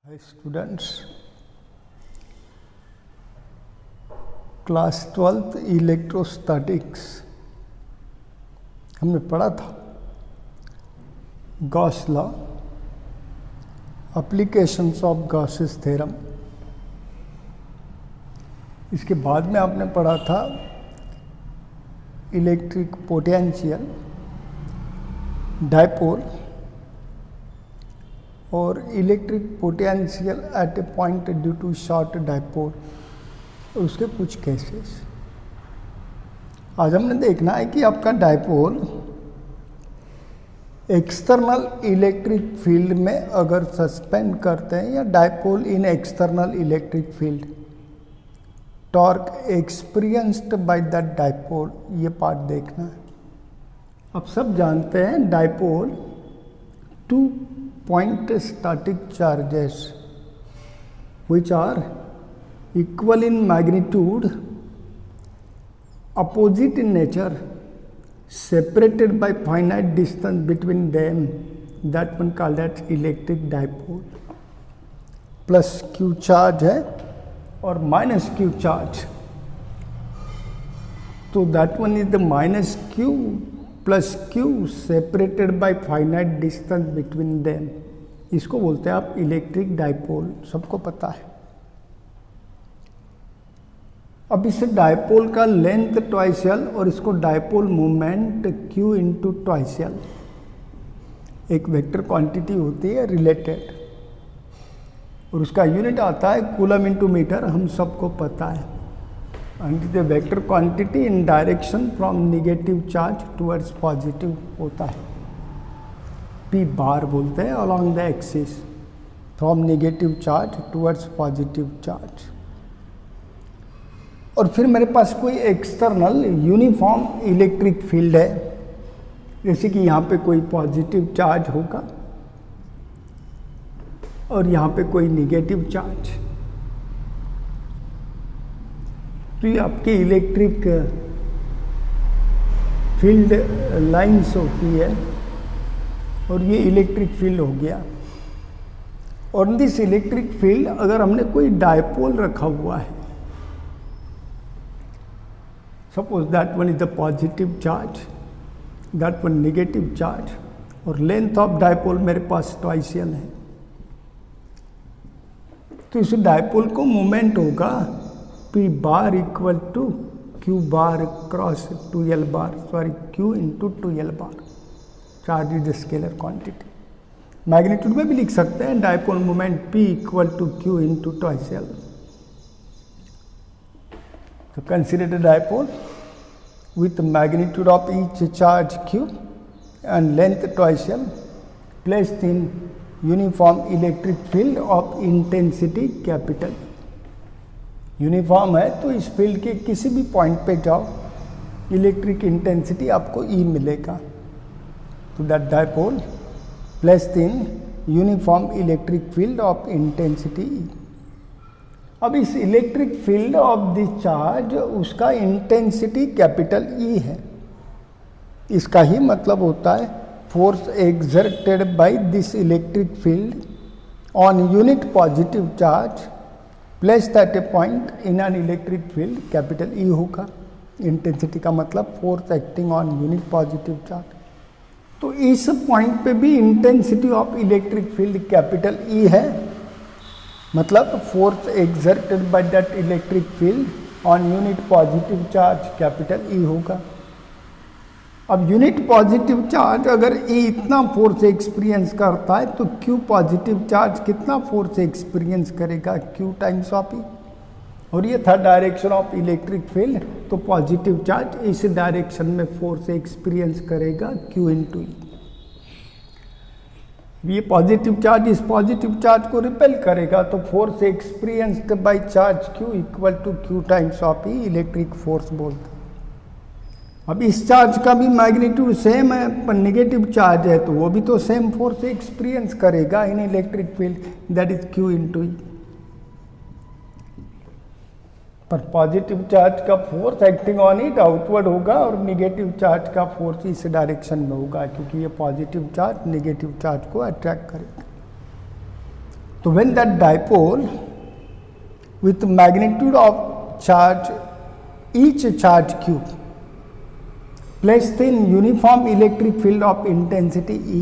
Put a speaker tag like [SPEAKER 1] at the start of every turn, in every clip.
[SPEAKER 1] Hi students, class 12th electrostatics हमने पढ़ा था Gauss law, applications of Gauss's theorem. इसके बाद में आपने पढ़ा था इलेक्ट्रिक पोटेंशियल, डायपोल और electric potential at a point due to short dipole, उसके कुछ केसेस। आज हमने देखना है कि आपका डायपोल एक्सटर्नल इलेक्ट्रिक फील्ड में अगर सस्पेंड करते हैं या dipole in external electric field, torque experienced by that dipole, ये पार्ट देखना है। अब सब जानते हैं dipole to point static charges which are equal in magnitude, opposite in nature, separated by finite distance between them, that one called as electric dipole। Plus q charge है और minus q charge, तो that one is the minus q plus q separated by finite distance between them, इसको बोलते हैं आप electric dipole, सबको पता है। अब इस डायपोल का लेंथ ट्वाइस एल और इसको dipole moment q into twice L, एक वेक्टर क्वांटिटी होती है रिलेटेड, और उसका यूनिट आता है कूलम इंटू मीटर, हम सबको पता है। and the vector quantity in direction from negative charge towards positive होता है, p बार बोलते हैं, along the axis from negative charge towards positive charge। और फिर मेरे पास कोई एक्सटर्नल यूनिफॉर्म इलेक्ट्रिक फील्ड है, जैसे कि यहाँ पे कोई पॉजिटिव चार्ज होगा और यहाँ पे कोई निगेटिव चार्ज, तो ये आपकी इलेक्ट्रिक फील्ड लाइंस होती है और ये इलेक्ट्रिक फील्ड हो गया। और दिस इलेक्ट्रिक फील्ड अगर हमने कोई डायपोल रखा हुआ है, suppose that one is the positive charge, that one negative charge, और लेंथ ऑफ डायपोल मेरे पास ट्वाइस एल है, तो इस डायपोल को मोमेंट होगा p bar equal to q bar cross 2l bar, sorry q into 2l bar. Charge is scalar quantity, magnitude में भी लिख सकते हैं dipole moment p equal to q into twice L. तो consider the dipole with magnitude of each charge q and length twice L, placed in uniform electric field of intensity capital. Uniform है तो इस field के किसी भी point पे जाओ, electric intensity आपको E मिलेगा। तो that dipole placed in uniform electric field of intensity E। अब इस electric field of the charge, उसका इंटेंसिटी कैपिटल E है। इसका ही मतलब होता है force exerted by this electric field on unit positive charge placed at a point in an electric field, capital E होगा। Intensity का मतलब force acting on unit positive charge, तो इस पॉइंट पे भी intensity of electric field capital E है, मतलब force exerted by that electric field on unit positive charge capital E होगा। अब यूनिट पॉजिटिव चार्ज अगर E इतना फोर्स एक्सपीरियंस करता है, तो Q पॉजिटिव चार्ज कितना फोर्स एक्सपीरियंस करेगा, Q टाइम्स ऑफ E। और ये था डायरेक्शन ऑफ इलेक्ट्रिक फील्ड, तो पॉजिटिव चार्ज इस डायरेक्शन में फोर्स एक्सपीरियंस करेगा Q इंटू E। ये पॉजिटिव चार्ज इस पॉजिटिव चार्ज को रिपेल करेगा, तो force experienced by charge Q equal to Q times of E, electric force बोलते हैं। अब इस चार्ज का भी मैग्नीट्यूड सेम है, पर नेगेटिव चार्ज है तो वो भी तो सेम फोर्स एक्सपीरियंस करेगा इन electric field, that is Q into E। पर पॉजिटिव चार्ज का force acting on it outward होगा और नेगेटिव चार्ज का फोर्स इस डायरेक्शन में होगा, क्योंकि ये पॉजिटिव चार्ज नेगेटिव चार्ज को अट्रैक्ट करेगा। तो when that dipole with magnitude of charge, each charge q placed in uniform electric field of intensity E,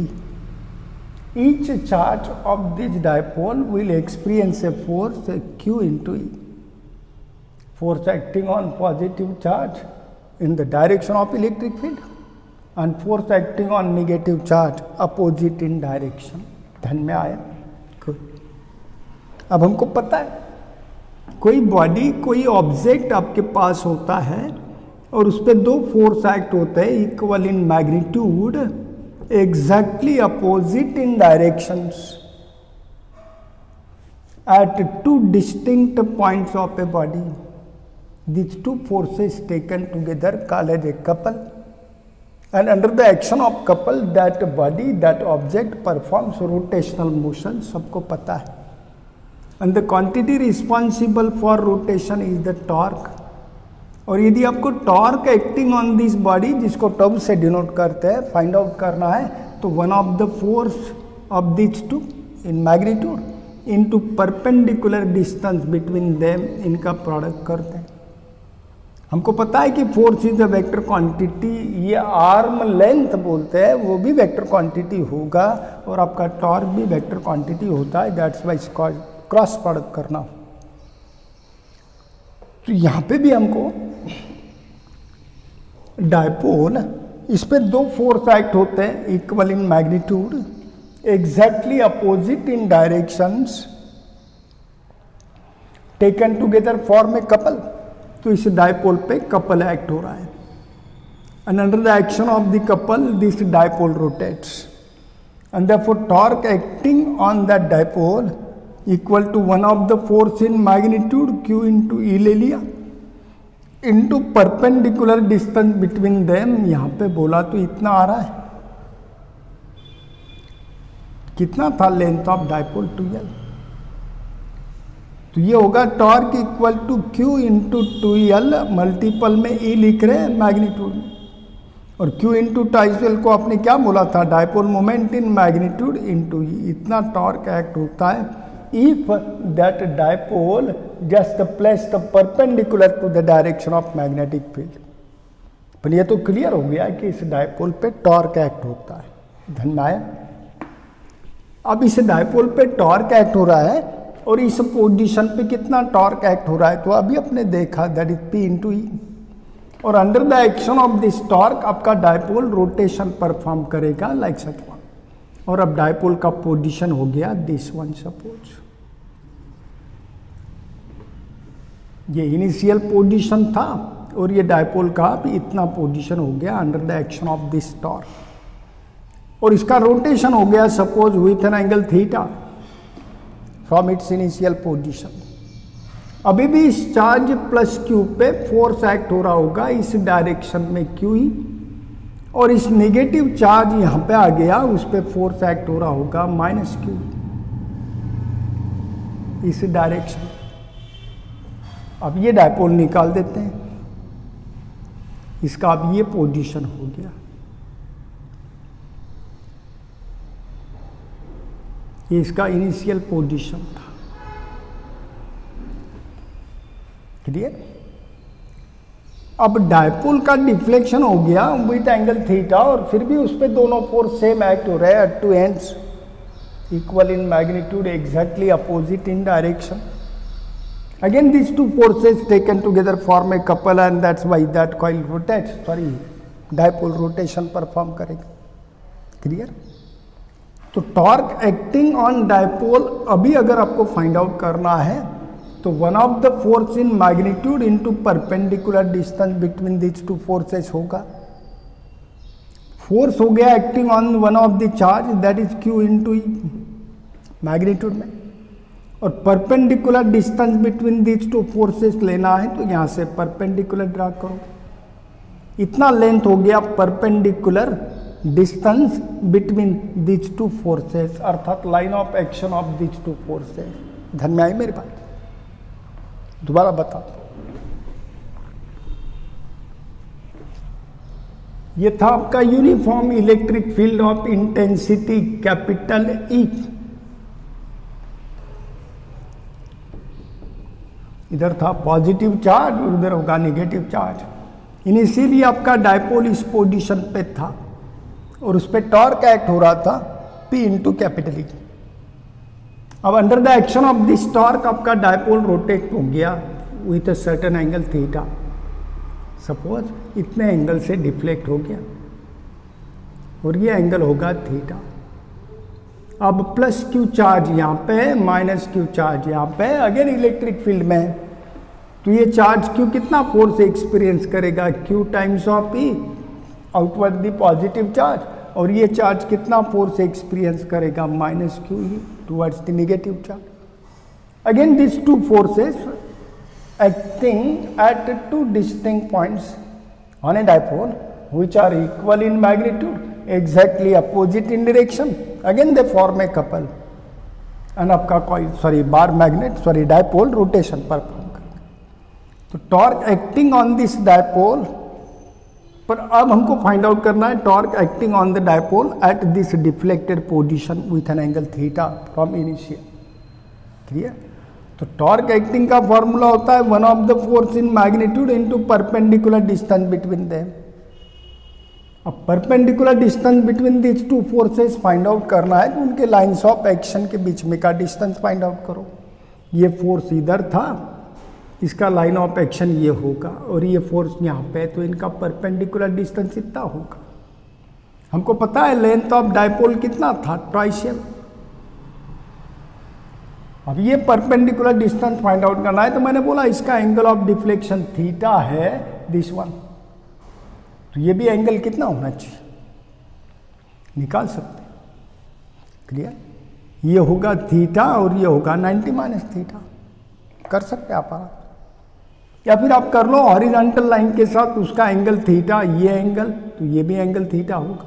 [SPEAKER 1] each charge of this dipole will experience a force q into E. Force acting on positive charge in the direction of electric field and force acting on negative charge opposite in direction. ध्यान में आया? अब हमको पता है कोई body कोई object आपके पास होता है और उस पर दो फोर्स एक्ट होते हैं equal in magnitude exactly opposite in directions at two distinct points of a body. These two forces taken together called as a couple, and under the action of couple that body that object performs rotational motion. सबको पता है. And the quantity responsible for rotation is the torque. और यदि आपको torque acting on this body जिसको tau से denote करते हैं फाइंड आउट करना है तो one of the force of this two in magnitude into perpendicular distance between them इनका प्रोडक्ट करते हैं. हमको पता है कि force is a vector quantity. ये आर्म लेंथ बोलते हैं वो भी वेक्टर क्वांटिटी होगा और आपका टॉर्क भी वेक्टर क्वांटिटी होता है. दैट्स वाई क्रॉस प्रोडक्ट करना. तो यहाँ पे भी हमको डायपोल इस पे दो फोर्स एक्ट होते हैं equal in magnitude exactly opposite in directions taken together form a couple. तो इस डायपोल पे कपल एक्ट हो रहा है and under the action of the couple this dipole rotates and therefore torque acting on that dipole equal to one of the force in magnitude Q into E ले लिया into perpendicular distance between them. यहां पे बोला तो इतना आ रहा है. कितना था लेंथ ऑफ डायपोल 2L. तो ये होगा torque equal to Q into 2L multiple में E लिख रहे हैं मैग्नीट्यूड में और Q इंटू 2L को आपने क्या बोला था dipole moment in magnitude into E. इतना टॉर्क एक्ट होता है if that dipole just placed perpendicular to the direction of magnetic field. पर ये तो क्लियर हो गया कि इस डायपोल पे टॉर्क एक्ट होता है. धन्यवाद. अब इस डायपोल पे टॉर्क एक्ट हो रहा है और इस पोजीशन पे कितना टॉर्क एक्ट हो रहा है तो अभी अपने देखा दैट इज P इंटू ई. और under the action of this torque आपका डायपोल रोटेशन परफॉर्म करेगा लाइक सच वन. और अब डायपोल का पोजीशन हो गया दिस वन. सपोज ये इनिशियल पोजीशन था और ये डायपोल का भी इतना पोजीशन हो गया under the action of this torque. और इसका रोटेशन हो गया suppose with an angle theta from its initial position. अभी भी इस चार्ज प्लस Q पे फोर्स एक्ट हो रहा होगा इस डायरेक्शन में QE और इस नेगेटिव चार्ज यहां पे आ गया उस पे फोर्स एक्ट हो रहा होगा माइनस Q इस डायरेक्शन. अब ये डायपोल निकाल देते हैं. इसका अब ये पोजीशन हो गया. ये इसका इनिशियल पोजीशन था. क्लियर. अब डायपोल का डिफ्लेक्शन हो गया विथ एंगल थीटा और फिर भी उस पर दोनों फोर्स सेम एक्ट हो रहे हैं at two ends equal in magnitude exactly opposite in direction. Again these two forces taken together form a couple and that's why that coil rotates. Sorry dipole rotation perform करेगा. Clear. तो torque acting on dipole अभी अगर आपको find out करना है तो one of the force in magnitude into perpendicular distance between this two forces होगा. Force हो गया acting on one of the charge that is Q into E magnitude में और perpendicular distance between this two forces लेना है तो यहां से परपेंडिकुलर ड्रा करो. इतना लेंथ हो गया perpendicular distance between this two forces अर्थात line of action of this two forces. ध्यान में आई मेरी बात. दोबारा बता. ये था आपका uniform electric field of intensity capital E इधर था पॉजिटिव चार्ज और उधर होगा नेगेटिव चार्ज। इनिशियली आपका डायपोल इस पोजीशन पे था और उस पर टॉर्क एक्ट हो रहा था P इंटू कैपिटल E। अब under the action of this torque आपका डायपोल रोटेट हो गया with a certain angle theta. Suppose इतने एंगल से डिफ्लेक्ट हो गया और ये एंगल होगा थीटा। अब प्लस क्यू चार्ज यहाँ पे है, माइनस क्यू चार्ज यहाँ पे है, अगेन इलेक्ट्रिक फील्ड में है, तो ये चार्ज क्यू कितना फोर्स एक्सपीरियंस करेगा, Q times of E outward the positive charge, और ये चार्ज कितना फोर्स एक्सपीरियंस करेगा, minus Q E towards the negative charge. Again this two forces acting at two distinct points on a dipole which are equal in magnitude, exactly opposite in direction, again they form a couple and आपका कोई bar magnet dipole rotation perform करते। तो torque acting on this dipole पर अब हमको find out करना है torque acting on the dipole at this deflected position with an angle theta from initial. Clear? तो टॉर्क एक्टिंग का फॉर्मूला होता है one of the force in magnitude into perpendicular distance between them. अब perpendicular distance between this two forces find out करना है तो उनके lines of action के बीच में का डिस्टेंस फाइंड आउट करो। ये फोर्स इधर था, इसका लाइन ऑफ एक्शन ये होगा और ये फोर्स यहाँ पे, तो इनका परपेंडिकुलर डिस्टेंस इतना होगा। हमको पता है लेंथ ऑफ डायपोल कितना था, ट्राइशियल। अब ये परपेंडिकुलर डिस्टेंस फाइंड आउट करना है तो मैंने बोला इसका एंगल ऑफ डिफ्लेक्शन थीटा है दिस वन, तो ये भी एंगल कितना होना चाहिए निकाल सकते हैं। क्लियर? ये होगा थीटा और ये होगा 90 माइनस थीटा, कर सकते हैं आप। या फिर आप कर लो हॉरिजॉन्टल लाइन के साथ उसका एंगल थीटा, ये एंगल, तो ये भी एंगल थीटा होगा।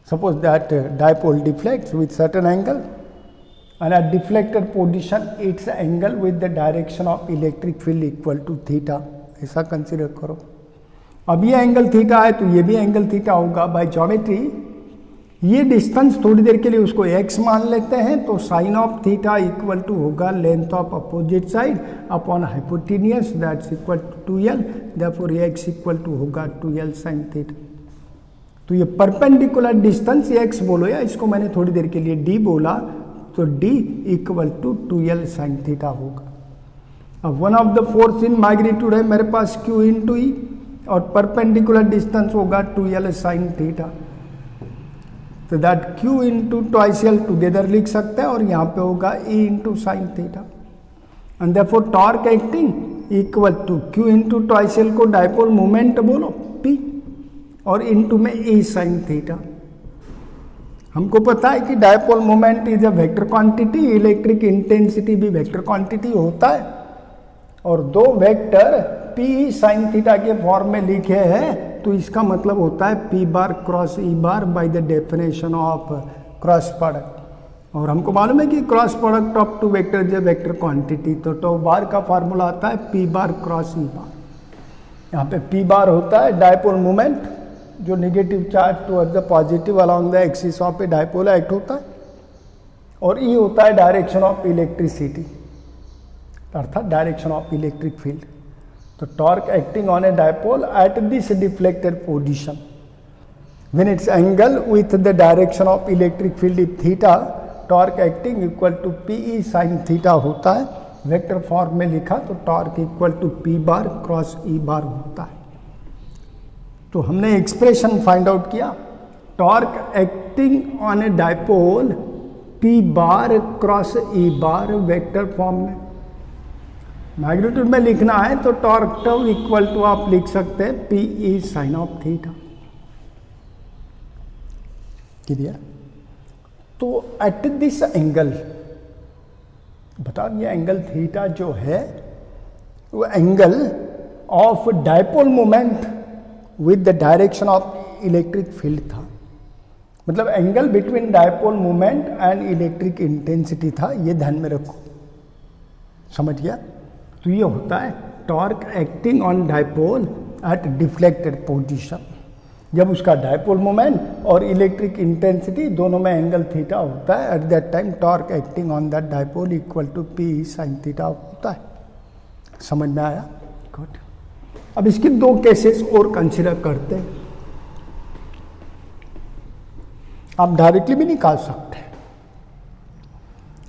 [SPEAKER 1] Suppose that dipole deflects with certain angle and at deflected position its angle with the direction of electric field equal to theta, ऐसा कंसिडर करो। अब ये एंगल थीटा है तो ये भी एंगल थीटा होगा। बाय ज्योमेट्री ये डिस्टेंस थोड़ी देर के लिए उसको x मान लेते हैं, तो sine of theta equal to होगा length of opposite side upon hypotenuse that's equal to 2l, therefore x equal to होगा 2l साइन थीटा। तो ये परपेंडिकुलर डिस्टेंस x बोलो या इसको मैंने थोड़ी देर के लिए d बोला, तो d equal to 2l sine theta होगा। अब one of the force in magnitude है मेरे पास q इंटू ई और परपेंडिकुलर डिस्टेंस होगा 2l साइन थीटा, तो that q into twice l together लिख सकते हैं और यहाँ पे होगा e into sine theta. And therefore torque acting equal to q into twice l को डायपोल मोमेंट बोलो p और इंटू में e साइन थीटा। हमको पता है कि dipole moment is a vector quantity, electric intensity भी वेक्टर क्वांटिटी होता है, और दो वेक्टर p साइन थीटा के फॉर्म में लिखे हैं तो इसका मतलब होता है p bar cross e bar by the definition of cross product. और हमको मालूम है कि cross product of two vector is a vector quantity, तो टो बार का फॉर्मूला आता है p bar cross e bar. यहाँ पे p बार होता है डायपोल मोमेंट जो negative charge towards the positive along the axis of a dipole act होता है, और ई होता है डायरेक्शन ऑफ इलेक्ट्रिसिटी अर्थात डायरेक्शन ऑफ इलेक्ट्रिक फील्ड। तो torque acting on a dipole at this deflected position when its angle with the direction of electric field if theta, torque acting equal to P sine theta होता है। Vector form में लिखा तो torque equal to p bar cross e bar होता है। तो हमने expression find out किया, torque acting on a dipole p bar cross e bar vector form में। मैग्नीट्यूड में लिखना है तो टॉर्क टर्म इक्वल टू आप लिख सकते हैं p e sine of theta. Clear? तो एट दिस एंगल, बताओ ये एंगल थीटा जो है वो angle of dipole moment with the direction of electric field था, मतलब angle between dipole moment and electric intensity था। ये ध्यान में रखो, समझ गया? तो ये होता है torque acting on dipole at deflected position, जब उसका डायपोल मोमेंट और इलेक्ट्रिक इंटेंसिटी दोनों में एंगल थीटा होता है। At that time torque acting on that dipole equal to p sine theta होता है। समझ में आया? गुड। अब इसकी दो केसेस और कंसिडर करते हैं। आप डायरेक्टली भी निकाल सकते हैं।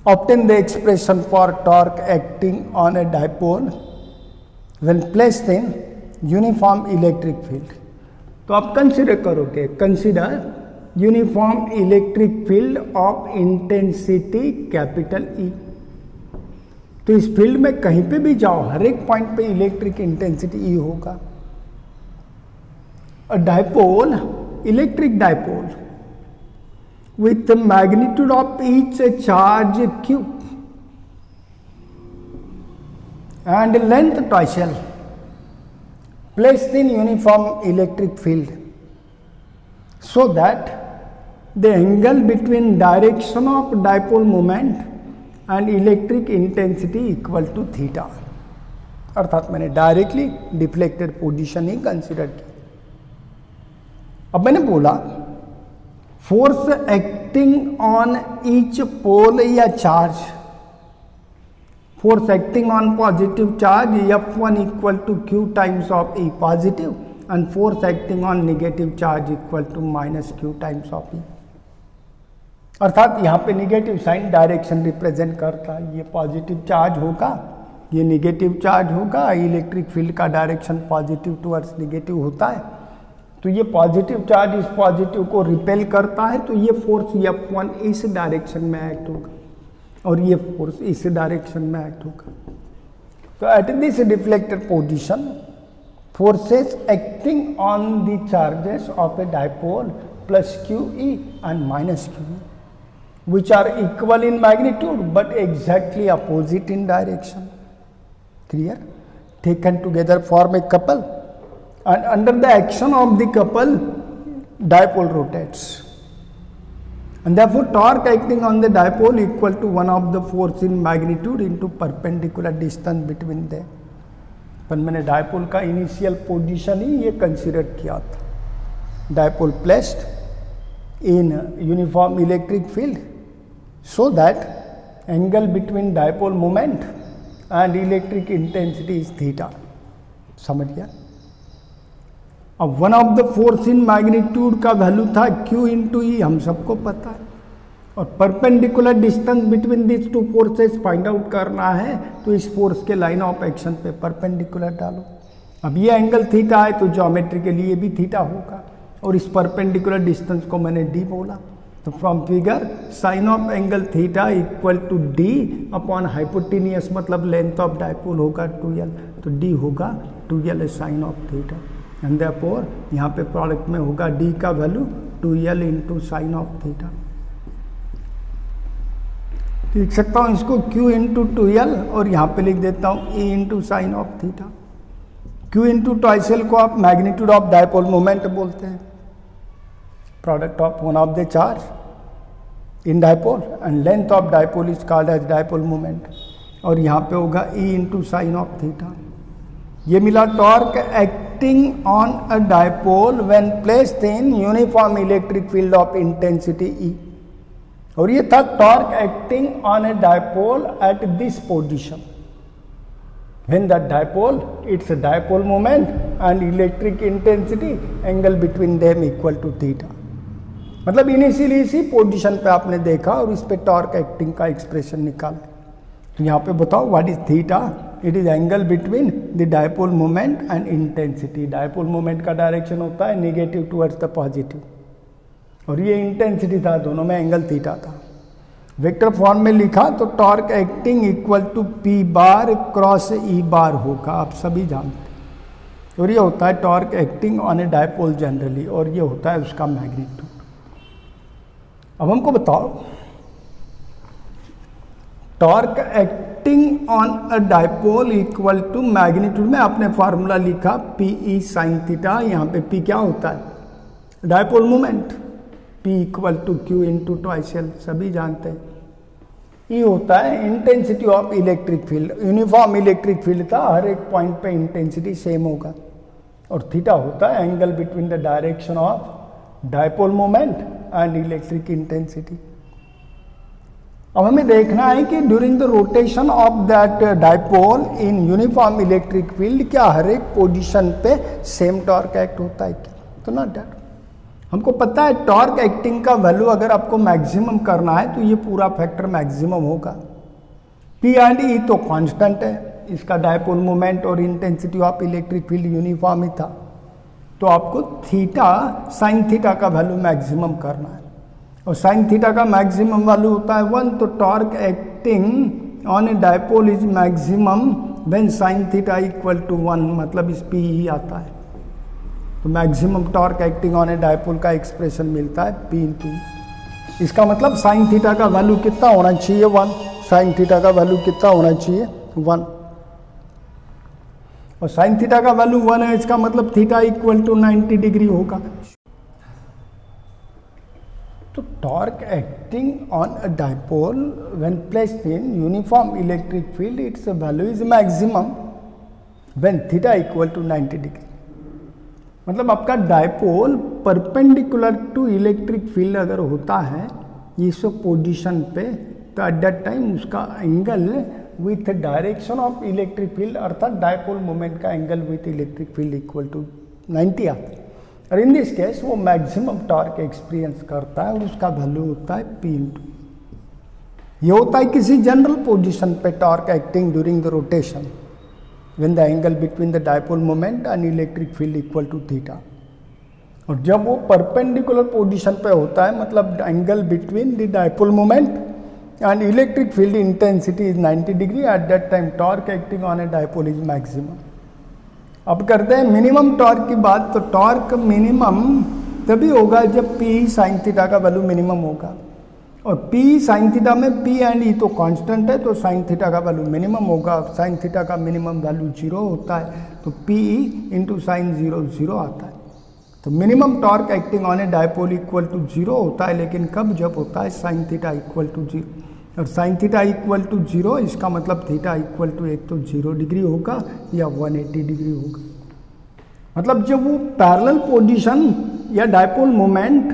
[SPEAKER 1] Obtain the expression for torque acting on a dipole when placed in uniform electric field. तो आप कंसिडर करोगे, consider uniform electric field of intensity capital E. तो इस फील्ड में कहीं पे भी जाओ, हर एक पॉइंट पे इलेक्ट्रिक इंटेंसिटी ई होगा। अ dipole, electric dipole with the magnitude of each charge q and length twice L placed in uniform electric field, so that the angle between direction of dipole moment and electric intensity equal to theta। अर्थात मैंने directly deflected position ही consider की। अब मैंने बोला force acting on each pole या charge, force acting on positive charge F1 equal to Q times of E positive and force acting on negative charge equal to minus Q times of E। अर्थात यहाँ पे negative sign direction represent करता है। ये positive charge होगा, ये negative charge होगा। Electric field का डायरेक्शन पॉजिटिव टुवर्ड्स नेगेटिव होता है। तो ये पॉजिटिव चार्ज इस पॉजिटिव को रिपेल करता है, तो ये फोर्स F1 इस डायरेक्शन में एक्ट होगा और ये फोर्स इस डायरेक्शन में एक्ट होगा। तो at this deflected position forces acting on the charges of a dipole plus QE and minus QE which are equal in magnitude but exactly opposite in direction. Clear? Taken together form a couple, and under the action of the couple dipole rotates, and therefore torque acting on the dipole equal to one of the force in magnitude into perpendicular distance between them। पर मैंने dipole का initial position ही ये consider किया था। Dipole placed in uniform electric field so that angle between dipole moment and electric intensity is theta। समझ गया? अब one of the force in magnitude का वैल्यू था Q इंटू ई, हम सबको पता है। और perpendicular distance between this two forces find out करना है, तो इस फोर्स के लाइन ऑफ एक्शन पे परपेंडिकुलर डालो। अब ये एंगल थीटा है तो ज्योमेट्री के लिए भी थीटा होगा, और इस परपेंडिकुलर डिस्टेंस को मैंने डी बोला। तो from figure sine of angle theta equal to D upon hypotenuse, मतलब लेंथ ऑफ डाइपोल होगा 2L, तो डी होगा 2L sine of theta, and therefore यहाँ पे प्रोडक्ट में होगा डी का value 2L into sine of theta. लिख सकता हूँ इसको Q इंटू 2L और यहाँ पे लिख देता हूँ E into sine of theta. Q into twice L को आप मैग्नीट्यूड ऑफ डाइपोल मोमेंट बोलते हैं, product of one of the charge in dipole, and length of dipole is called as dipole moment, और यहाँ पे होगा E into sine of theta. ये मिला torque acting on a dipole when placed in uniform electric field of intensity E, और ये था torque acting on a dipole at this position when the dipole, its dipole moment and electric intensity angle between them equal to theta। मतलब initially इसी position पे आपने देखा और इस पे टॉर्क एक्टिंग का एक्सप्रेशन निकाला। तो यहाँ पे बताओ what is theta? It is angle between the dipole moment and intensity. Dipole moment का डायरेक्शन होता है नेगेटिव टुवर्ड्स द पॉजिटिव, और ये इंटेंसिटी था, दोनों में एंगल थीटा था। वेक्टर फॉर्म में लिखा तो torque acting equal to P bar cross E bar होगा, आप सभी जानते। और ये होता है torque acting on a dipole generally, और ये होता है उसका मैग्नीट्यूड। अब हमको बताओ torque acting on a dipole equal to magnitude में आपने फार्मूला लिखा PE साइन थीटा। यहाँ पे P क्या होता है? Dipole moment. P equal to Q into twice L, सभी जानते हैं। E होता है intensity of electric field. Uniform electric field था, हर एक पॉइंट पे इंटेंसिटी सेम होगा, और थीटा होता है angle between the direction of dipole moment and electric intensity. अब हमें देखना है कि during the rotation of that dipole in uniform electric field क्या हर एक पोजीशन पे सेम टॉर्क एक्ट होता है क्या, तो नॉट दैट। हमको पता है टॉर्क एक्टिंग का वैल्यू अगर आपको मैक्सिमम करना है तो ये पूरा फैक्टर मैक्सिमम होगा। पी एंड ई तो कांस्टेंट है, इसका डाइपोल मोमेंट और intensity of electric field uniform ही था, तो आपको थीटा साइन थीटा का वैल्यू मैक्सिमम करना है, और साइन थीटा का मैक्सिमम वैल्यू होता है 1, तो torque acting on a dipole is maximum when sine theta equal to 1, मतलब इस पी ही आता है। तो maximum torque acting on a dipole का एक्सप्रेशन मिलता है पी इंटू। इसका मतलब साइन थीटा का वैल्यू कितना होना चाहिए 1, साइन थीटा का वैल्यू कितना होना चाहिए 1, और साइन थीटा का वैल्यू 1 है, इसका मतलब थीटा इक्वल टू 90 डिग्री होगा। तो torque acting on a dipole when placed in uniform electric field its value is maximum when theta equal to 90 degree. मतलब आपका dipole perpendicular to electric field अगर होता है इस पोजीशन पे, तो एट दैट टाइम उसका angle with direction of electric field अर्थात डाइपोल मोमेंट का angle with electric field equal to 90 आता है, और इन दिस केस वो मैक्सिमम टॉर्क एक्सपीरियंस करता है और उसका वैल्यू होता है पी इंटू। ये होता है किसी जनरल पोजीशन पे torque acting during the rotation when the angle between the dipole moment and electric field equal to theta. और जब वो परपेंडिकुलर पोजीशन पे होता है, मतलब angle between the dipole moment and electric field intensity is 90 degree, at that time torque acting on a dipole is maximum. अब करते हैं मिनिमम टॉर्क की बात। तो टॉर्क मिनिमम तभी होगा जब पी साइन थीटा का वैल्यू मिनिमम होगा, और पी साइन थीटा में पी एंड ई तो कांस्टेंट है, तो साइन थीटा का वैल्यू मिनिमम होगा। साइन थीटा का मिनिमम वैल्यू 0 होता है, तो पी ई इंटू साइन 0 0 आता है। तो minimum torque acting on a dipole equal to 0 होता है, लेकिन कब, जब होता है साइन थीटा इक्वल टू 0, और साइन थीटा इक्वल टू 0 इसका मतलब थीटा इक्वल टू एक तो 0 डिग्री होगा या 180 डिग्री होगा। मतलब जब वो पैरेलल पोजीशन या डाइपोल मोमेंट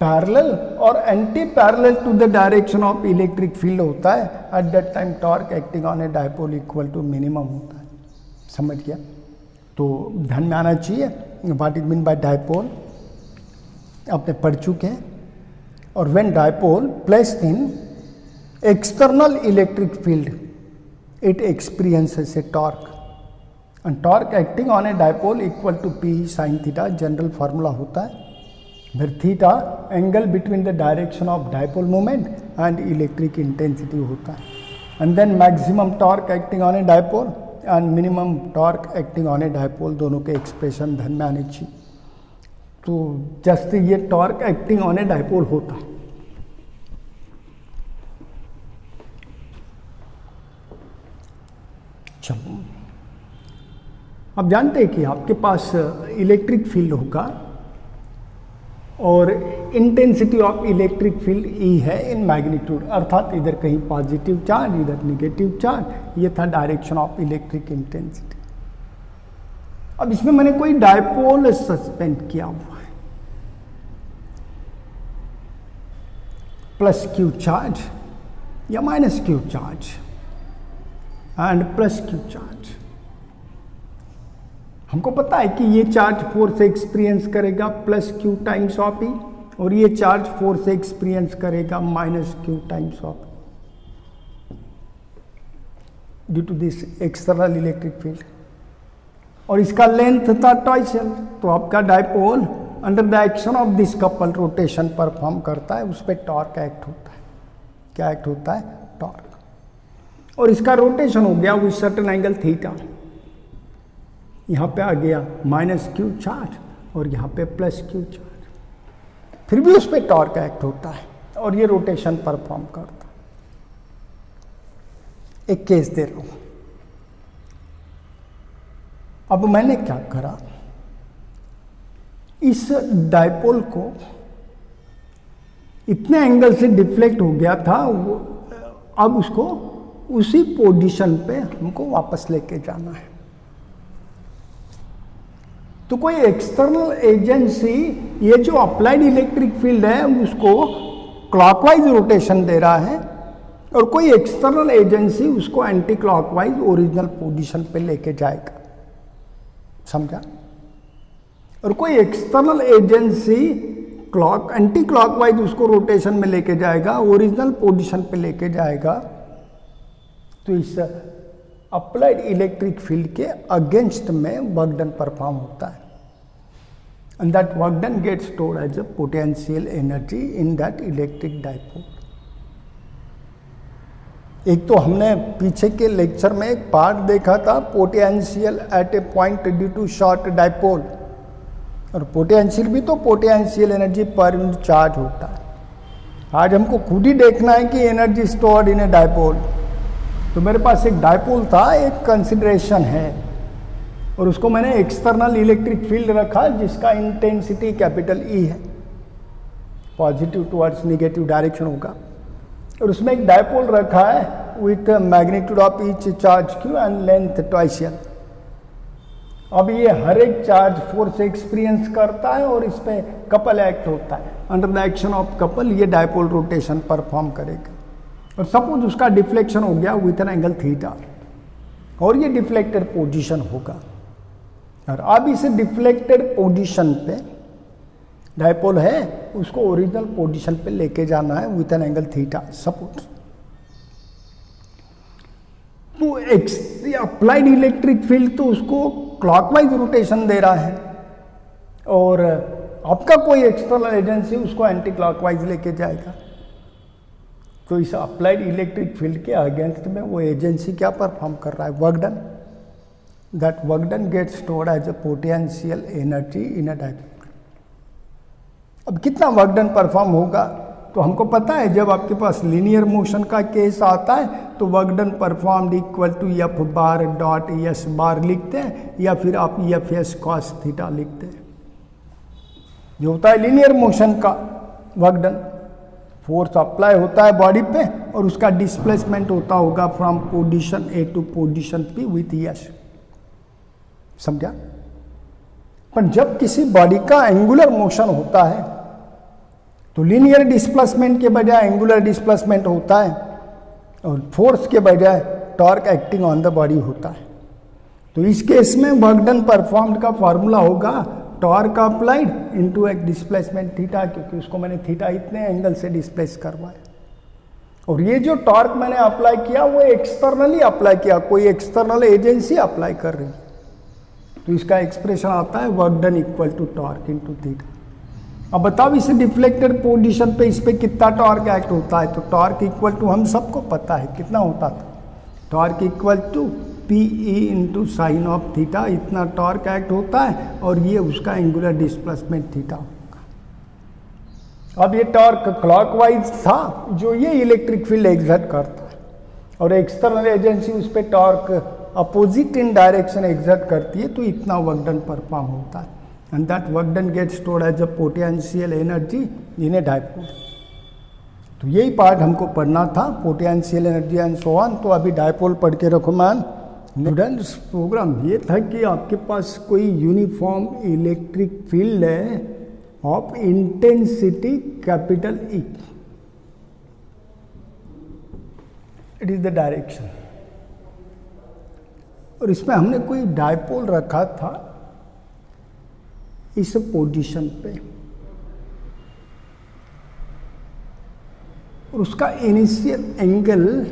[SPEAKER 1] पैरेलल और anti parallel to the direction of electric field होता है, at that time torque acting on a dipole equal to minimum होता है। समझ गया? तो ध्यान में आना चाहिए what is mean by dipole, आपने पढ़ चुके हैं। और when dipole placed in external electric field it experiences a torque, and torque acting on a dipole equal to P sine theta general formula होता है, where theta angle between the direction of dipole moment and electric intensity होता है, and then maximum torque acting on a dipole and minimum torque acting on a dipole, दोनों के expression ध्यान में आने चाहिए। तो जस्ट ये torque acting on a dipole होता है। चलो, आप जानते हैं कि आपके पास इलेक्ट्रिक फील्ड होगा और intensity of electric field E है इन मैग्नीट्यूड, अर्थात इधर कहीं पॉजिटिव चार्ज इधर नेगेटिव चार्ज, ये था डायरेक्शन ऑफ इलेक्ट्रिक इंटेंसिटी। अब इसमें मैंने कोई डाइपोल सस्पेंड किया हुआ है, प्लस क्यू चार्ज या minus Q charge and plus Q charge. हमको पता है कि ये चार्ज फोर्स एक्सपीरियंस करेगा plus Q times of E, और ये चार्ज फोर्स एक्सपीरियंस करेगा minus Q times of due to this external electric field, और इसका लेंथ था ट्वाइस एल। तो आपका dipole under the action of this couple rotation perform करता है, उस पर टॉर्क एक्ट होता है। क्या एक्ट होता है? टॉर्क। और इसका रोटेशन हो गया विद सर्टेन एंगल थीटा, यहाँ पे आ गया माइनस क्यू चार्ज और यहाँ पे प्लस क्यू चार्ज, फिर भी उस पर टॉर्क एक्ट होता है और ये रोटेशन परफॉर्म करता है। एक केस दे रहा हूं। अब मैंने क्या करा, इस डाइपोल को इतने एंगल से डिफ्लेक्ट हो गया था, वो अब उसको उसी पोजीशन पे हमको वापस लेके जाना है। तो कोई एक्सटर्नल एजेंसी ये जो अप्लाइड इलेक्ट्रिक फील्ड है उसको क्लॉकवाइज रोटेशन दे रहा है, और कोई एक्सटर्नल एजेंसी उसको एंटी क्लॉकवाइज ओरिजिनल पोजीशन पे लेके जाएगा, समझा? और कोई एक्सटर्नल एजेंसी एंटी क्लॉकवाइज उसको रोटेशन में लेके जाएगा, ओरिजिनल पोजीशन पे लेके जाएगा, तो इस अप्लाइड इलेक्ट्रिक फील्ड के अगेंस्ट में वर्क डन परफॉर्म होता है, and that work done gets stored as a potential energy in that electric dipole. एक तो हमने पीछे के लेक्चर में एक पार्ट देखा था, potential at a point due to short dipole, और पोटेंशियल भी तो potential energy per unit charge होता है। आज हमको खुद ही देखना है कि energy stored in a dipole. तो मेरे पास एक डाइपोल था, एक कंसिडरेशन है, और उसको मैंने एक्सटर्नल इलेक्ट्रिक फील्ड रखा जिसका इंटेंसिटी कैपिटल ई है, पॉजिटिव टुवर्ड्स नेगेटिव डायरेक्शन होगा, और उसमें एक डाइपोल रखा है with magnitude of each charge Q and length twice L. अब ये हर एक चार्ज फोर्स एक्सपीरियंस करता है और इस पे कपल एक्ट होता है। Under the action of couple ये डाइपोल रोटेशन परफॉर्म करेगा, और सपोज उसका डिफ्लेक्शन हो गया विथ एन एंगल थीटा, और ये डिफ्लेक्टेड पोजीशन होगा, और अब इस डिफ्लेक्टेड पोजीशन पे डाइपोल है, उसको ओरिजिनल पोजीशन पे लेके जाना है with an angle theta suppose. तो अप्लाइड इलेक्ट्रिक फील्ड तो उसको क्लॉकवाइज रोटेशन दे रहा है, और आपका कोई एक्सटर्नल एजेंसी उसको एंटी क्लॉकवाइज लेके जाएगा। तो इस अप्लाइड इलेक्ट्रिक फील्ड के अगेंस्ट में वो एजेंसी क्या परफॉर्म कर रहा है, work done. That work done gets stored as a potential energy in a dipole. अब कितना वर्क डन परफॉर्म होगा, तो हमको पता है जब आपके पास लीनियर मोशन का केस आता है तो work done performed equal to F bar dot S bar लिखते हैं, या फिर आप एफ एस कॉस थीटा लिखते हैं। जो होता है लीनियर मोशन का वर्क डन, फोर्स अप्लाई होता है बॉडी पे और उसका डिस्प्लेसमेंट होता होगा from position A to position P with S, समझा? पर जब किसी बॉडी का एंगुलर मोशन होता है तो लीनियर डिस्प्लेसमेंट के बजाय एंगुलर डिस्प्लेसमेंट होता है, और फोर्स के बजाय torque acting on the body होता है। तो इस केस में वर्क डन परफॉर्म्ड का फॉर्मूला होगा टॉर्क अप्लाइड इनटू एक डिस्प्लेसमेंट थीटा, क्योंकि उसको मैंने थीटा इतने एंगल से डिस्प्लेस करवाया। और ये जो टॉर्क मैंने अप्लाई किया वो एक्सटर्नली अप्लाई किया, कोई एक्सटर्नल एजेंसी अप्लाई कर रही है। तो इसका एक्सप्रेशन आता है work done equal to torque into theta. अब बताओ इस डिफ्लेक्टेड पोजीशन पे इस पे कितना टॉर्क एक्ट होता है, तो टॉर्क इक्वल टू हम सबको पता है कितना होता था, torque equal to P E into sine of theta, इतना टॉर्क एक्ट होता है, और ये उसका एंगुलर डिस्प्लेसमेंट थीटा होगा। अब ये टॉर्क क्लॉकवाइज था जो ये इलेक्ट्रिक फील्ड एग्जर्ट करता है, और एक्सटर्नल एजेंसी उस पर torque opposite in direction exert करती है, तो इतना वर्क डन परफॉर्म होता है, and that work done gets stored as a potential energy in a dipole. तो यही पार्ट हमको पढ़ना था, potential energy and so on. तो अभी डाइपोल पढ़ के रखो मान। स्टूडेंट्स प्रोग्राम ये था कि आपके पास कोई यूनिफॉर्म इलेक्ट्रिक फील्ड है of intensity capital E, it is the direction, और इसमें हमने कोई डाइपोल रखा था इस पोजीशन पे, और उसका इनिशियल एंगल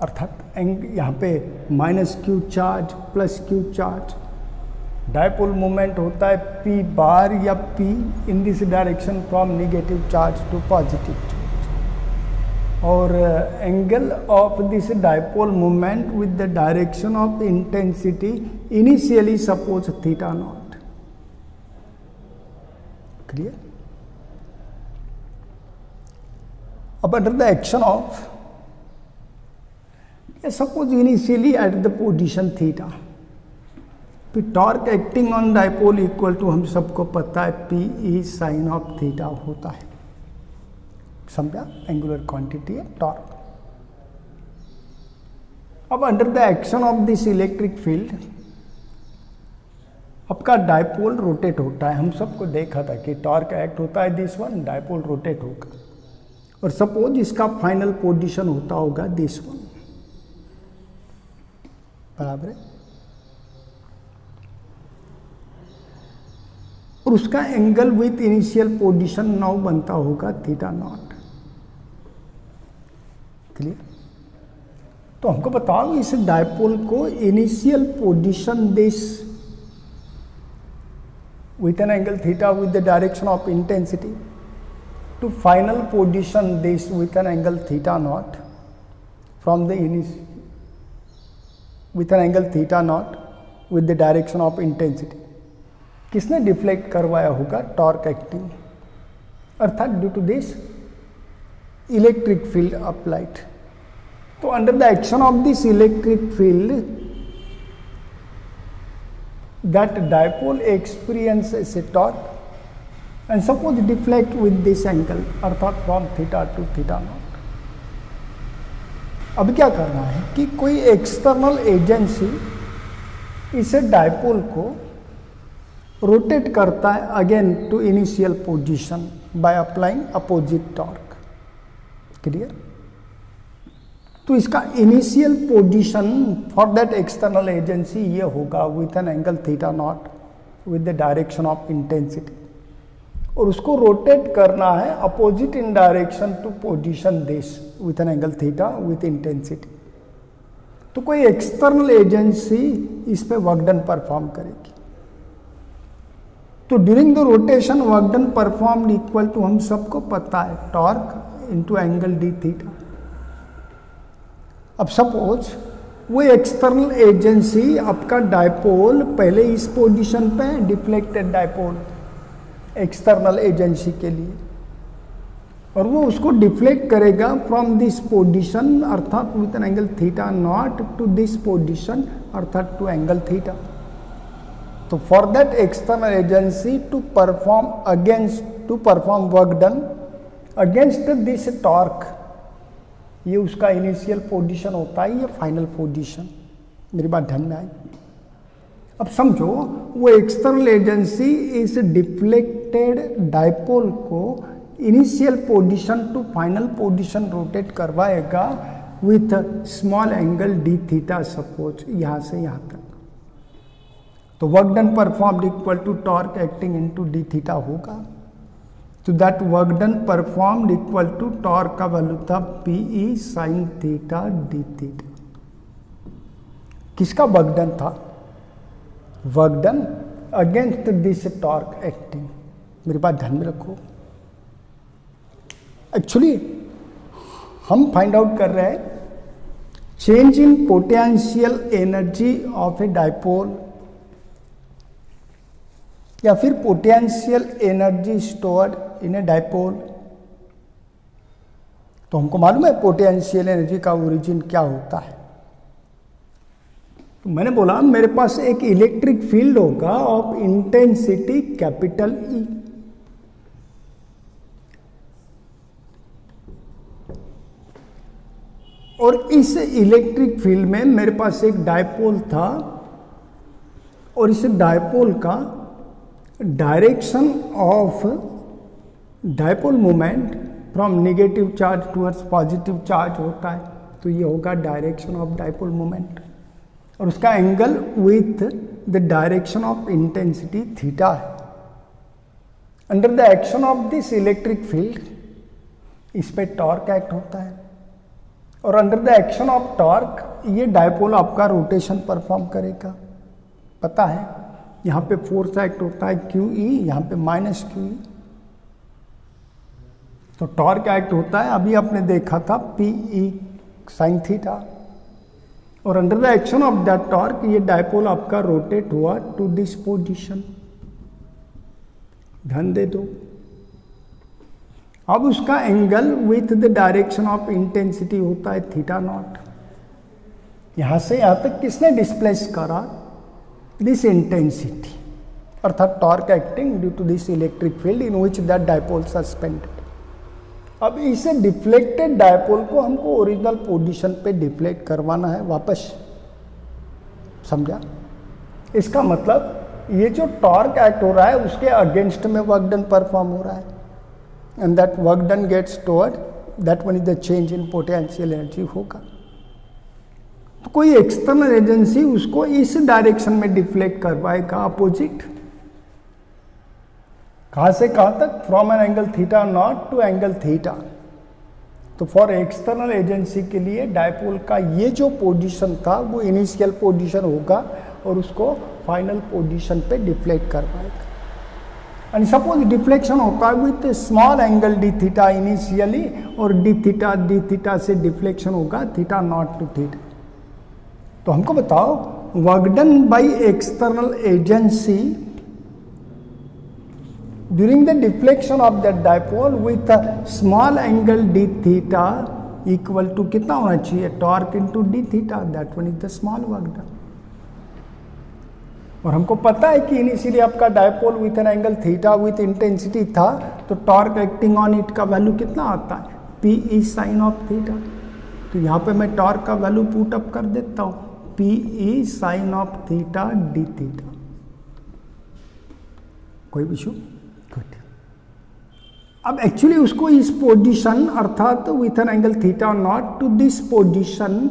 [SPEAKER 1] अर्थात यहाँ पे minus Q charge plus Q charge, dipole moment होता है पी बार या P in this direction from negative charge to positive charge, और angle of this dipole moment with the direction of intensity initially suppose theta naught. Clear? अब under the action of suppose initially at the position theta, फिर torque acting on dipole equal to हम सबको पता है P E sine of theta होता है, समझा? Angular quantity है टॉर्क। अब under the action of this electric field आपका डाइपोल रोटेट होता है, हम सबको देखा था कि टॉर्क एक्ट होता है दिस वन, डाइपोल रोटेट होगा, और सपोज इसका फाइनल पोजीशन होता होगा दिस वन, बराबर है, और उसका angle with initial position now बनता होगा थीटा नॉट। क्लियर? तो हमको बताओ इस डायपोल को initial position this with an angle theta with the direction of intensity to final position this with an angle theta naught from the with an angle theta naught with the direction of intensity, किसने deflect करवाया होगा? Torque acting, अर्थात due to this electric field applied. तो under the action of this electric field that dipole experiences a torque and suppose deflect with this angle, अर्थात from theta to theta naught। अब क्या करना है कि कोई external agency इस dipole को रोटेट करता है again to initial position by applying opposite torque. Clear? तो इसका initial position for that external agency ये होगा with an angle theta not with the direction of intensity, और उसको रोटेट करना है opposite in direction to position this with an angle theta with intensity. तो कोई एक्सटर्नल एजेंसी इस पे वर्क डन परफॉर्म करेगी। तो during the rotation work done performed equal to, हम सबको पता है, torque into angle D theta. अब सपोज वो एक्सटर्नल एजेंसी आपका डायपोल पहले इस पोजीशन पे डिफ्लेक्टेड डायपोल एक्सटर्नल एजेंसी के लिए, और वो उसको डिफ्लेक्ट करेगा फ्रॉम दिस पोजीशन अर्थात with an angle theta not to this position अर्थात टू एंगल थीटा। तो for that external agency to perform work done against this torque, ये उसका इनिशियल पोजीशन होता है, ये फाइनल पोजीशन। मेरी बात ध्यान में आई? अब समझो वो एक्सटर्नल एजेंसी इस डिफ्लेक्टेड डायपोल को initial position to final position rotate करवाएगा with small angle D theta, suppose यहां से यहां तक। तो work done performed equal to torque acting into D theta होगा। तो that work done performed equal to torque का वैल्यू था P E sine theta D theta. किसका वर्क डन था? Work done against this torque acting. मेरी बात ध्यान में रखो। एक्चुअली हम फाइंड आउट कर रहे हैं change in potential energy of a dipole या फिर potential energy stored in A dipole. तो हमको मालूम है पोटेंशियल एनर्जी का ओरिजिन क्या होता है। तो मैंने बोला मेरे पास एक इलेक्ट्रिक फील्ड होगा ऑफ इंटेंसिटी कैपिटल ई, और इस इलेक्ट्रिक फील्ड में मेरे पास एक डायपोल था, और इस डायपोल का direction of dipole moment from negative charge towards positive charge होता है। तो ये होगा डायरेक्शन ऑफ डायपोल मोमेंट, और उसका angle with the direction of intensity theta है। Under the action of this electric field इस पे टॉर्क एक्ट होता है, और under the action of torque ये डायपोल आपका रोटेशन परफॉर्म करेगा। पता है यहाँ पे फोर्स एक्ट होता है क्यू ई, यहाँ पे माइनस क्यू ई, तो टॉर्क एक्ट होता है। अभी आपने देखा था पी ई साइन थीटा, और under the action of that torque ये डायपोल आपका रोटेट हुआ टू दिस पोजीशन। ध्यान दे दो। अब उसका angle with the direction of intensity होता है थीटा नॉट। यहां से यहां तक किसने डिस्प्लेस करा? दिस इंटेंसिटी, अर्थात torque acting due to this electric field in which that dipole suspended. अब इसे डिफ्लेक्टेड डायपोल को हमको ओरिजिनल पोजीशन पे डिफ्लेक्ट करवाना है वापस। समझा? इसका मतलब ये जो टॉर्क एक्ट हो रहा है उसके अगेंस्ट में वर्क डन परफॉर्म हो रहा है, and that work done gets toward that one is the change in potential energy होगा। तो कोई एक्सटर्नल एजेंसी उसको इस डायरेक्शन में डिफ्लेक्ट करवाएगा, अपोजिट। कहां से कहां तक? From an angle theta not to angle theta. तो फॉर एक्सटर्नल एजेंसी के लिए डायपोल का ये जो पोजीशन था वो इनिशियल पोजीशन होगा और उसको फाइनल पोजीशन पे डिफ्लेक्ट करवाएगा। एंड सपोज डिफ्लेक्शन होता है with small angle D theta initially, और डी थीटा से डिफ्लेक्शन होगा थीटा नॉट टू थीटा। तो हमको बताओ, work done by external agency during the deflection of that dipole with a small angle D theta equal to कितना होना चाहिए? Torque into D theta, that one is the small work done. और हमको पता है कि इनिशियली आपका dipole with an angle theta with intensity था, तो टॉर्क एक्टिंग ऑन इट का वैल्यू कितना आता है? P E sine of theta. तो यहाँ पे मैं टॉर्क का वैल्यू पुट अप कर देता हूँ, P E sine of theta D theta. कोई इशू? गुड। अब एक्चुअली उसको इस पोजीशन अर्थात with an angle theta not to this position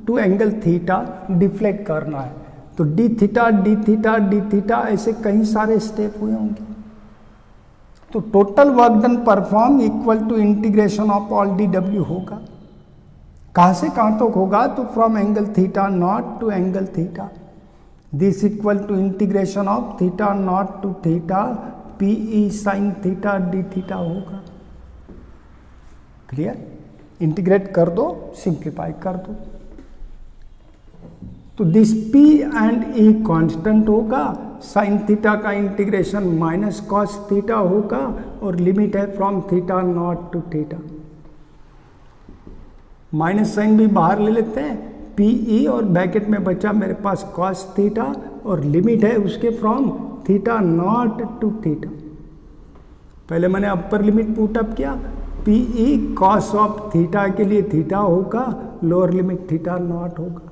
[SPEAKER 1] to angle theta deflect करना है। तो डी थीटा ऐसे कई सारे स्टेप हुए होंगे। तो total work done perform equal to integration of all d W होगा। कहां से कहां तक होगा? तो from angle theta not to angle theta, this equal to integration of theta not to theta P E sine theta D theta होगा। Clear? Integrate कर दो, सिंप्लीफाई कर दो। तो this P and E constant होगा, साइन थीटा का integration minus cos theta होगा, और लिमिट है from theta not to theta. Minus sign भी बाहर ले लेते हैं, PE और ब्रैकेट में बचा मेरे पास कॉस थीटा, और लिमिट है उसके from theta not to theta. पहले मैंने अपर लिमिट पुट अप किया, PE कॉस ऑफ थीटा के लिए थीटा होगा, लोअर लिमिट थीटा नॉट होगा।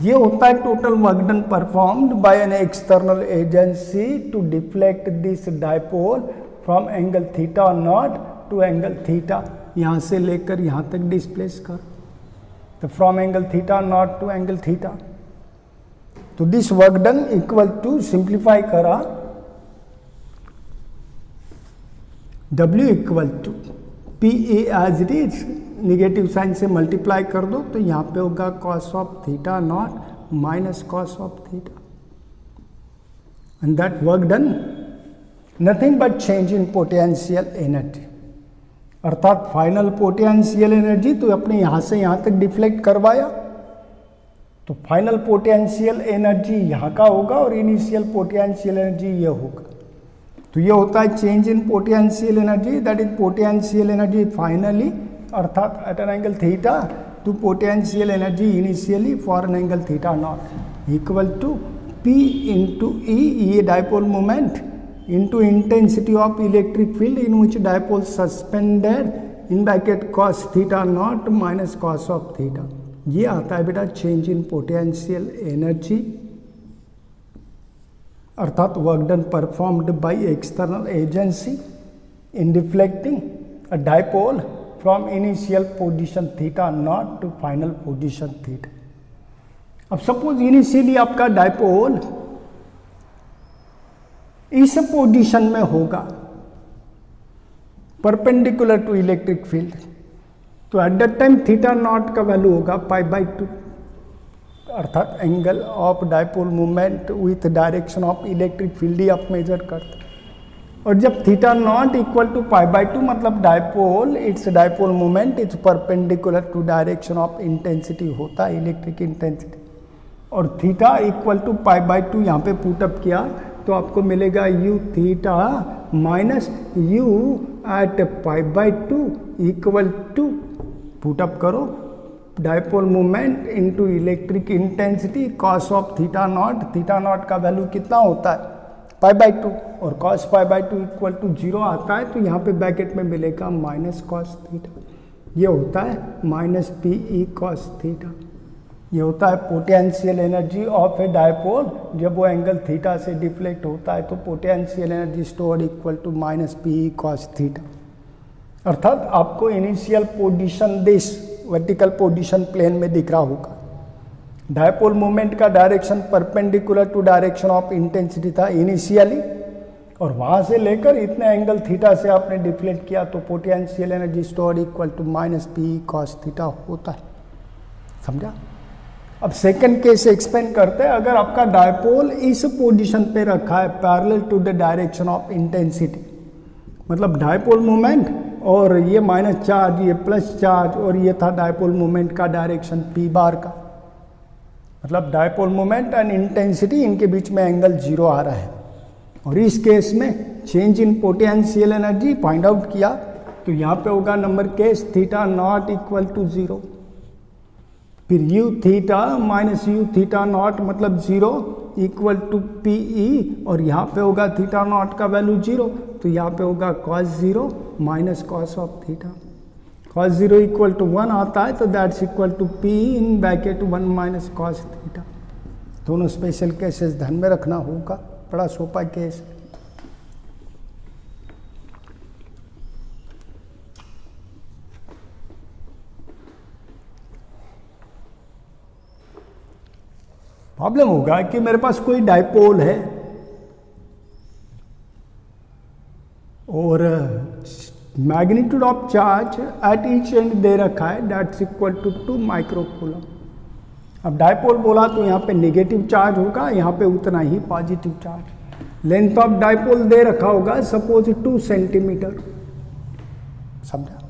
[SPEAKER 1] ये होता है total work done performed by an external agency to deflect this dipole from angle theta not to angle theta. यहां से लेकर यहां तक डिस्प्लेस कर, तो from angle theta not to angle theta. तो this work done equal to, simplify करा, W equal to P E as it is, negative sign से मल्टीप्लाई कर दो, तो यहाँ पे होगा cos of theta naught minus cos of theta, and that work done nothing but change in potential energy. अर्थात final potential energy तो अपने यहाँ से यहाँ तक डिफ्लेक्ट करवाया, तो फाइनल पोटेंशियल एनर्जी यहाँ का होगा और इनिशियल पोटेंशियल एनर्जी ये होगा। तो ये होता है change in potential energy, that is potential energy finally अर्थात at an angle theta to potential energy initially for an angle theta naught equal to P into E, ये dipole moment, into intensity of electric field in which dipole suspended in bracket cos theta naught minus cos of theta. ये आता है बेटा change in potential energy अर्थात work done performed by external agency in deflecting a dipole from initial position theta not to final position theta. अब suppose initially आपका dipole इस position में होगा परपेंडिकुलर टू इलेक्ट्रिक फील्ड, तो at that time theta naught का value होगा π/2 अर्थात angle of dipole movement with direction of electric field ही आप मेजर करते। और जब थीटा नॉट इक्वल टू π/2 मतलब dipole, its dipole movement its perpendicular to direction of intensity होता है इलेक्ट्रिक इंटेंसिटी, और थीटा इक्वल टू π/2 यहाँ पे पुटअप किया तो आपको मिलेगा u theta minus u at π/2 equal to, put up करो, dipole movement into electric intensity cos of theta naught का वैल्यू कितना होता है π/2, और कॉस π/2 इक्वल टू 0 आता है, तो यहाँ पे ब्रैकेट में मिलेगा माइनस कॉस थीटा। ये होता है माइनस PE कॉस थीटा। ये होता है potential energy of a dipole जब वो एंगल थीटा से डिफ्लेक्ट होता है, तो potential energy stored equal to minus PE cos theta. अर्थात आपको initial position this vertical position plane में दिख रहा होगा। डायपोल मोमेंट का direction perpendicular to direction of intensity था इनिशियली, और वहां से लेकर इतने एंगल थीटा से आपने डिफ्लेक्ट किया तो potential energy stored equal to minus P cos theta होता है। समझा? अब सेकंड केस एक्सप्लेन करते हैं। अगर आपका डायपोल इस पोजीशन पे रखा है parallel to the direction of intensity, मतलब डायपोल मोमेंट और ये माइनस चार्ज, ये प्लस चार्ज, और ये था डायपोल मोमेंट का डायरेक्शन पी बार का, मतलब डायपोल मोमेंट एंड इंटेंसिटी इनके बीच में एंगल 0 आ रहा है। और इस केस में change in potential energy find out किया तो यहाँ पे होगा number case theta naught equal to 0, फिर U theta minus U theta naught मतलब 0 इक्वल टू पी ई, और यहाँ पे होगा थीटा नॉट का वैल्यू 0, तो यहाँ पे होगा cos 0 minus cos of theta. Cos 0 equal to 1 आता है तो that's equal to P in bracket 1 minus cos theta. दोनों स्पेशल केसेस ध्यान में रखना होगा, बड़ा सोपा केस है। प्रॉब्लम होगा कि मेरे पास कोई डायपोल है और magnitude of charge at each and they रखा है, दैट्स इक्वल टू 2 माइक्रोकूलम। अब डायपोल बोला तो यहाँ पे नेगेटिव चार्ज होगा, यहाँ पे उतना ही positive charge. Length of dipole दे रखा होगा सपोज 2 सेंटीमीटर, समझा?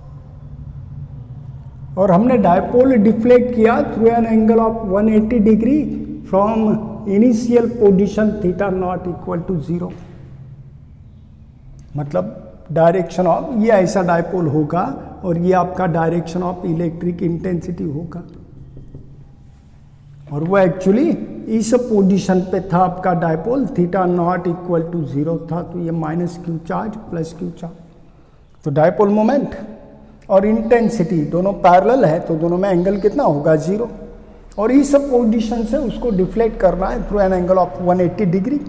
[SPEAKER 1] और हमने डायपोल डिफ्लेक्ट किया through an angle of 180 degree from initial position theta naught equal to 0, मतलब डायरेक्शन ऑफ ये ऐसा डायपोल होगा और ये आपका डायरेक्शन ऑफ इलेक्ट्रिक इंटेंसिटी होगा, और वो एक्चुअली इस पोजीशन पे था आपका dipole, theta naught equal to 0 था, तो ये minus Q charge plus Q charge. तो डायपोल मोमेंट और इंटेंसिटी दोनों पैरेलल है तो दोनों में एंगल कितना होगा 0, और इस पोजीशन से उसको डिफ्लेक्ट करना है through an angle of 180 degree,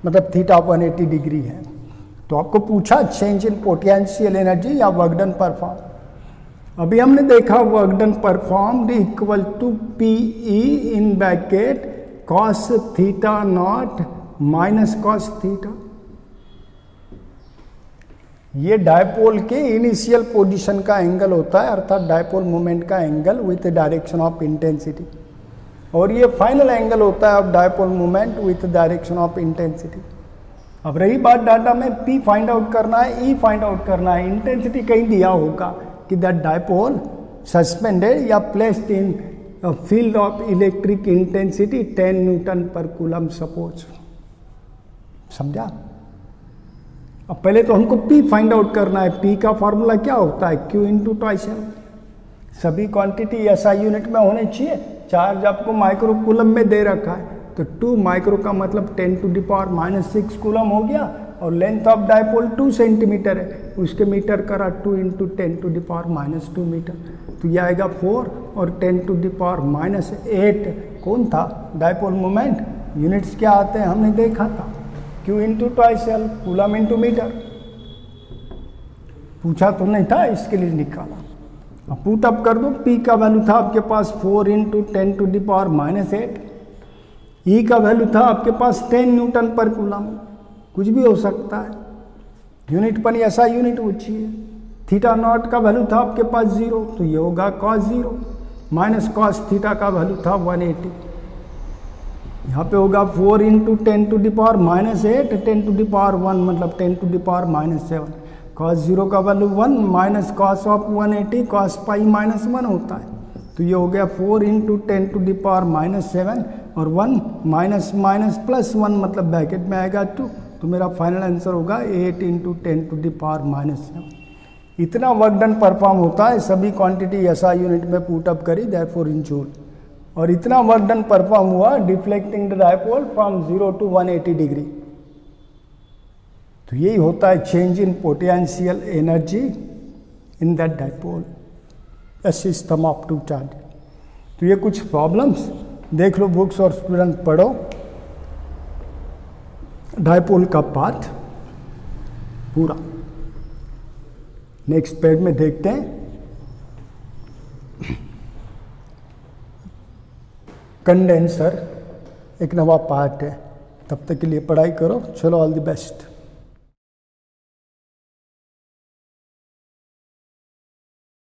[SPEAKER 1] मतलब थीटा 180 डिग्री है। तो आपको पूछा चेंज इन पोटेंशियल एनर्जी या वर्क डन परफॉर्म। अभी हमने देखा work done performed equal to P E in bracket cos theta naught minus cos theta. ये डायपोल के इनिशियल पोजीशन का एंगल होता है, अर्थात डायपोल मोमेंट का angle with direction of intensity, और ये फाइनल एंगल होता है of dipole moment with direction of intensity. अब रही बात डाटा में P फाइंड आउट करना है, E फाइंड आउट करना है। इंटेंसिटी कहीं दिया होगा कि दैट डायपोल सस्पेंडेड या placed in field of electric intensity 10 Newton पर कूलम सपोज, समझा? अब पहले तो हमको P फाइंड आउट करना है। P का फॉर्मूला क्या होता है? Q into twice L. सभी क्वांटिटी SI यूनिट में होने चाहिए। चार्ज आपको माइक्रो कूलम में दे रखा है तो 2 माइक्रो का मतलब 10 टू द पावर -6 कूलम हो गया, और लेंथ ऑफ डायपोल 2 सेंटीमीटर है, उसके मीटर करा 2 into 10 to the power -2 metre, तो यह आएगा 4 और 10 टू द पावर -8 कौन था? Dipole moment. यूनिट्स क्या आते हैं हमने देखा था, Q into twice L, coulomb into metre. पूछा तो नहीं था, इसके लिए निकाला। अब पुट अप कर दो। P का वैल्यू था आपके पास 4 into 10 to the power -8, E का वैल्यू था आपके पास 10 न्यूटन पर कूलम, कुछ भी हो सकता है, यूनिट पर ऐसा यूनिट होती है। थीटा नॉट का वैल्यू था आपके पास 0, तो ये होगा cos 0 माइनस कॉस थीटा का वैल्यू था 180, यहाँ पे होगा 4 into 10 to the power -8, 10 to the power 1 मतलब 10 टू द पावर -7, cos 0 का value 1 minus cos of 180 cos पाई -1 होता है, तो ये हो गया 4 इंटू 10 टू द पावर -7 और 1 माइनस माइनस प्लस 1 मतलब ब्रैकेट में आएगा 2, तो मेरा फाइनल आंसर होगा 8 इंटू 10 टू द पावर -7। इतना वर्क डन परफॉर्म होता है, सभी क्वांटिटी SI यूनिट में पुट अप करी, देयरफॉर इन जूल, और इतना वर्क डन परफॉर्म हुआ deflecting the dipole from 0 to 180 degree. तो यही होता है change in potential energy in that dipole, a system of 2 charge. तो ये कुछ प्रॉब्लम्स देख लो बुक्स और स्टूडेंट पढ़ो, डायपोल का पार्ट पूरा। नेक्स्ट पेज में देखते हैं कंडेंसर एक नवा पार्ट है। तब तक के लिए पढ़ाई करो। चलो, ऑल द बेस्ट।